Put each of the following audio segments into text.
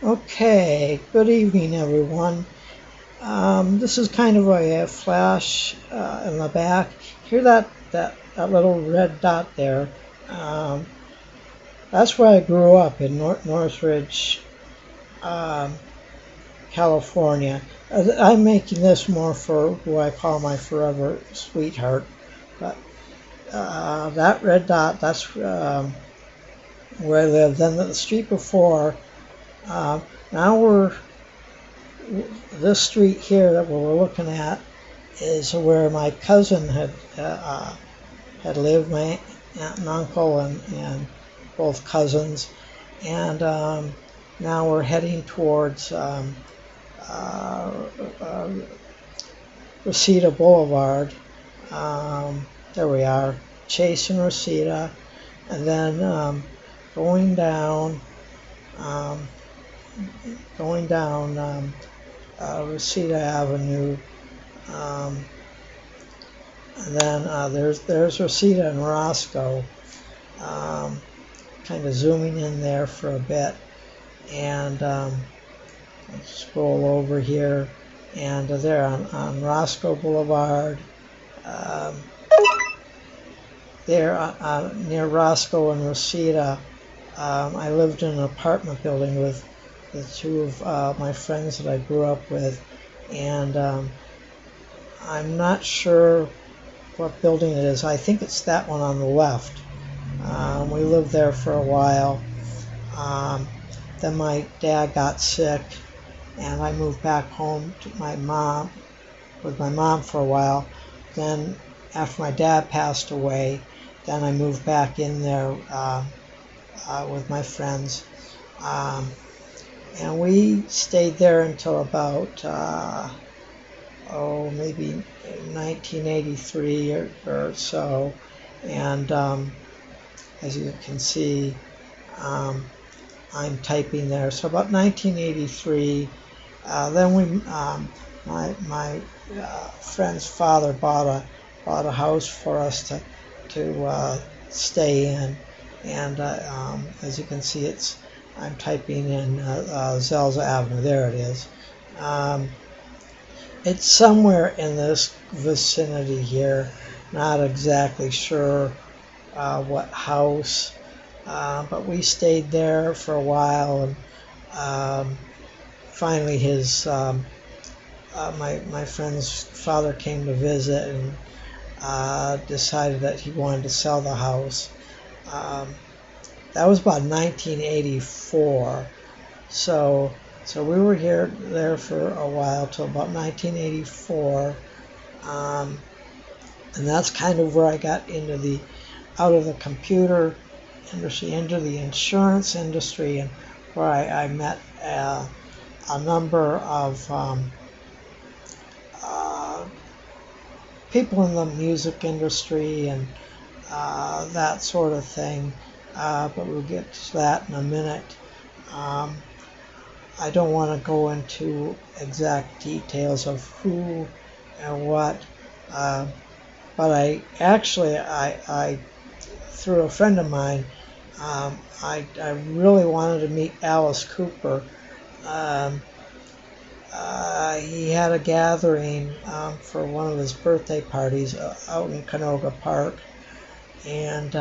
Okay, good evening, everyone. This is kind of a flash in the back. Hear that little red dot there? Um, that's where I grew up in Northridge, um, California. I'm making this more for who I call my forever sweetheart. But that red dot, that's where I live. Then the street before, uh, now this street here that we're looking at is where my cousin had lived, my aunt and uncle and both cousins, and now we're heading towards uh, uh, Reseda Boulevard. There we are, Chase and Reseda, and then going down, um, Reseda Avenue. Um, and then there's Reseda and Roscoe. Kind of zooming in there for a bit, and scroll over here, and there on Roscoe Boulevard, there near Roscoe and Reseda. I lived in an apartment building with two of my friends that I grew up with, and I'm not sure what building it is. I think it's that one on the left. We lived there for a while. Then my dad got sick, and I moved back home to with my mom for a while. Then after my dad passed away, then I moved back in there with my friends. And we stayed there until about, maybe 1983 or so. And as you can see, I'm typing there. So about 1983, then my friend's father bought a house for us to stay in, and as you can see, I'm typing in Zelza Avenue. There it is. It's somewhere in this vicinity here. Not exactly sure what house, but we stayed there for a while, and finally my friend's father came to visit and decided that he wanted to sell the house. That was about 1984, so we were there for a while till about 1984, and that's kind of where I got out of the computer industry into the insurance industry, and where I met a number of people in the music industry and that sort of thing, but we'll get to that in a minute. I don't want to go into exact details of who and what, but I through a friend of mine, I really wanted to meet Alice Cooper. He had a gathering for one of his birthday parties out in Canoga Park, and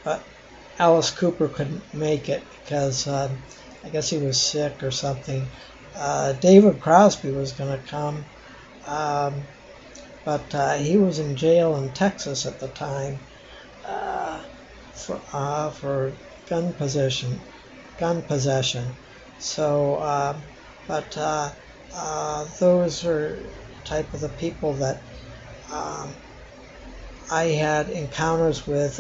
but Alice Cooper couldn't make it because I guess he was sick or something. David Crosby was going to come, but he was in jail in Texas at the time for gun possession. So, those are type of the people that I had encounters with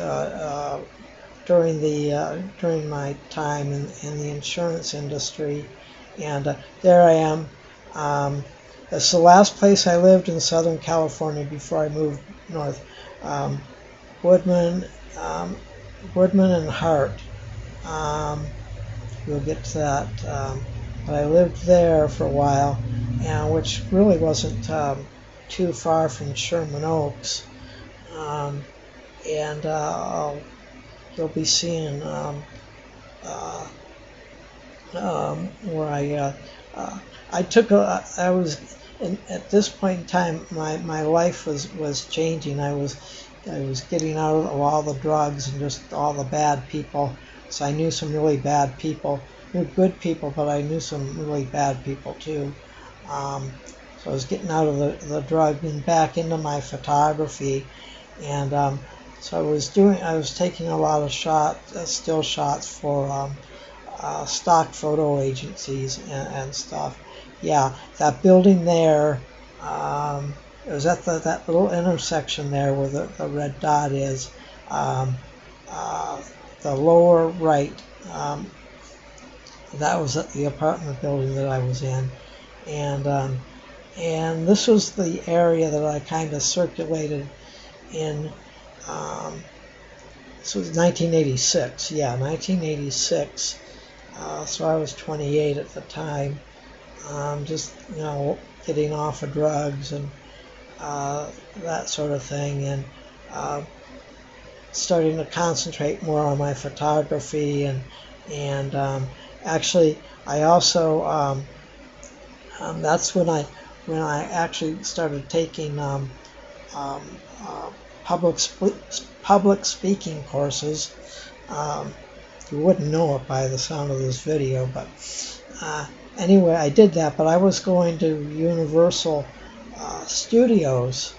during my time in the insurance industry, and there I am. It's the last place I lived in Southern California before I moved north. Woodman and Hart. We'll get to that. But I lived there for a while, and which really wasn't too far from Sherman Oaks. And you'll be seeing where I took I was at this point in time, my life was changing. I was getting out of all the drugs and just all the bad people. So I knew some really bad people, knew good people, but I knew some really bad people too. So I was getting out of the drug and back into my photography, and so I was taking a lot of still shots for stock photo agencies and stuff. Yeah, that building there, it was at that little intersection there where the red dot is, the lower right. That was at the apartment building that I was in, and this was the area that I kind of circulated in. This was 1986. Yeah, 1986. So I was 28 at the time. Just, getting off of drugs and that sort of thing, and starting to concentrate more on my photography, and actually I also that's when I actually started taking public speaking courses. You wouldn't know it by the sound of this video, but anyway, I did that. But I was going to Universal Studios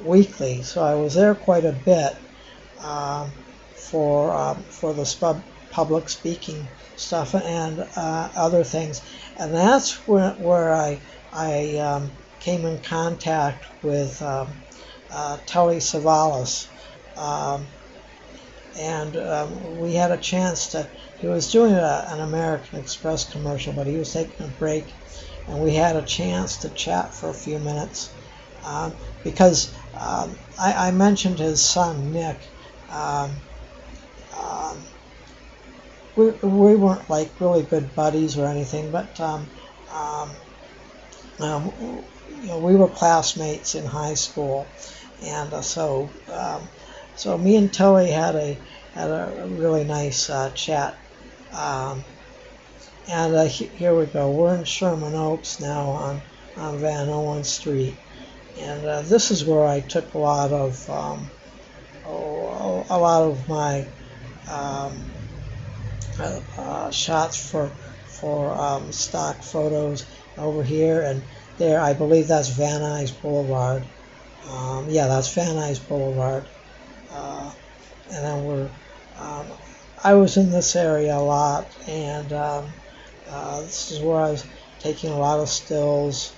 weekly, so I was there quite a bit for the public speaking stuff and other things, and that's where I came in contact with Telly Savalas, and we had a chance to. He was doing an American Express commercial, but he was taking a break, and we had a chance to chat for a few minutes because I mentioned his son Nick. We weren't like really good buddies or anything, but we were classmates in high school, and so me and Telly had a really nice chat. And here we go. We're in Sherman Oaks now on Van Owen Street, and this is where I took a lot of my shots for stock photos over here and there. I believe that's Van Nuys Boulevard. Yeah, that's Van Nuys Boulevard. And then I was in this area a lot, and this is where I was taking a lot of stills.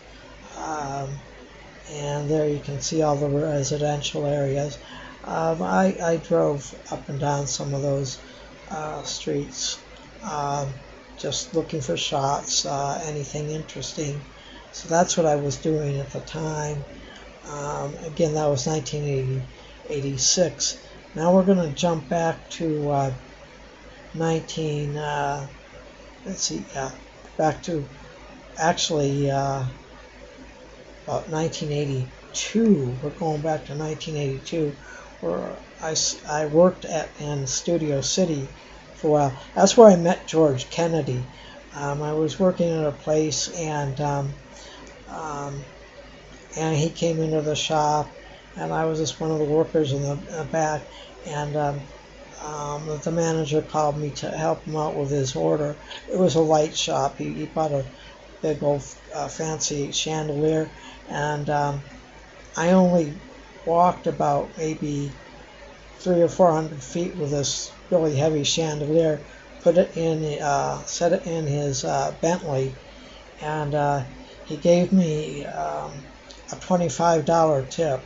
And there you can see all the residential areas. I drove up and down some of those streets, just looking for shots, anything interesting. So that's what I was doing at the time. Again, that was 1986. Now we're going to jump back to back to actually about 1982. We're going back to 1982, where I worked in Studio City for a while. That's where I met George Kennedy. I was working at a place, and he came into the shop, and I was just one of the workers in the back, and the manager called me to help him out with his order. It was a light shop. He bought a big old fancy chandelier, and I only walked about maybe 300 or 400 feet with this really heavy chandelier, put it in, set it in his Bentley, and he gave me a $25 tip.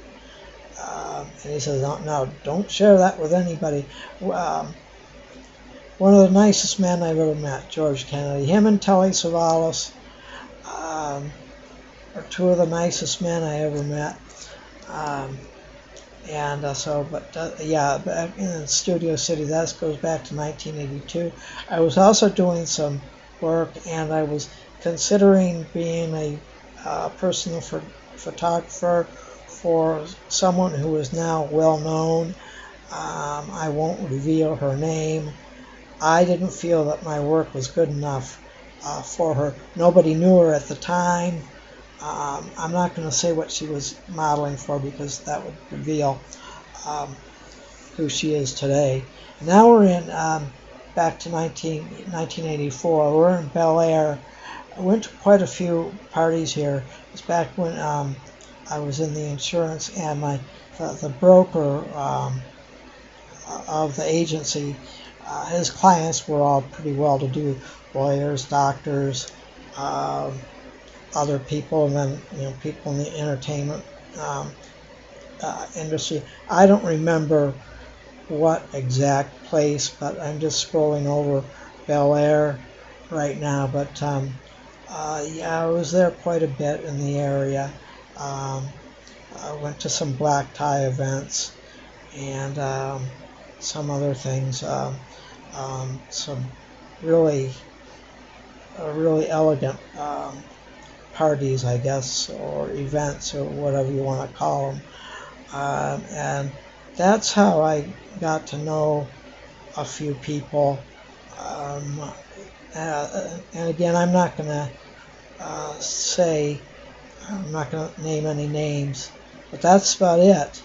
And he says, no, don't share that with anybody. One of the nicest men I've ever met, George Kennedy. Him and Telly Savalas are two of the nicest men I ever met. Yeah, back in Studio City, that goes back to 1982. I was also doing some work, and I was considering being a personal photographer for someone who is now well known. I won't reveal her name, I didn't feel that my work was good enough for her. Nobody knew her at the time. I'm not going to say what she was modeling for because that would reveal um, who she is today. Now we're in back to 1984. We're in Bel Air. I went to quite a few parties here. It was back when I was in the insurance, and the broker of the agency, his clients were all pretty well-to-do, lawyers, doctors, other people, and then people in the entertainment industry. I don't remember what exact place, but I'm just scrolling over Bel Air right now. But yeah, I was there quite a bit in the area. I went to some black tie events and some other things. Some really really elegant parties, I guess, or events, or whatever you want to call them. And that's how I got to know a few people. And again, I'm not going to I'm not going to name any names, but that's about it.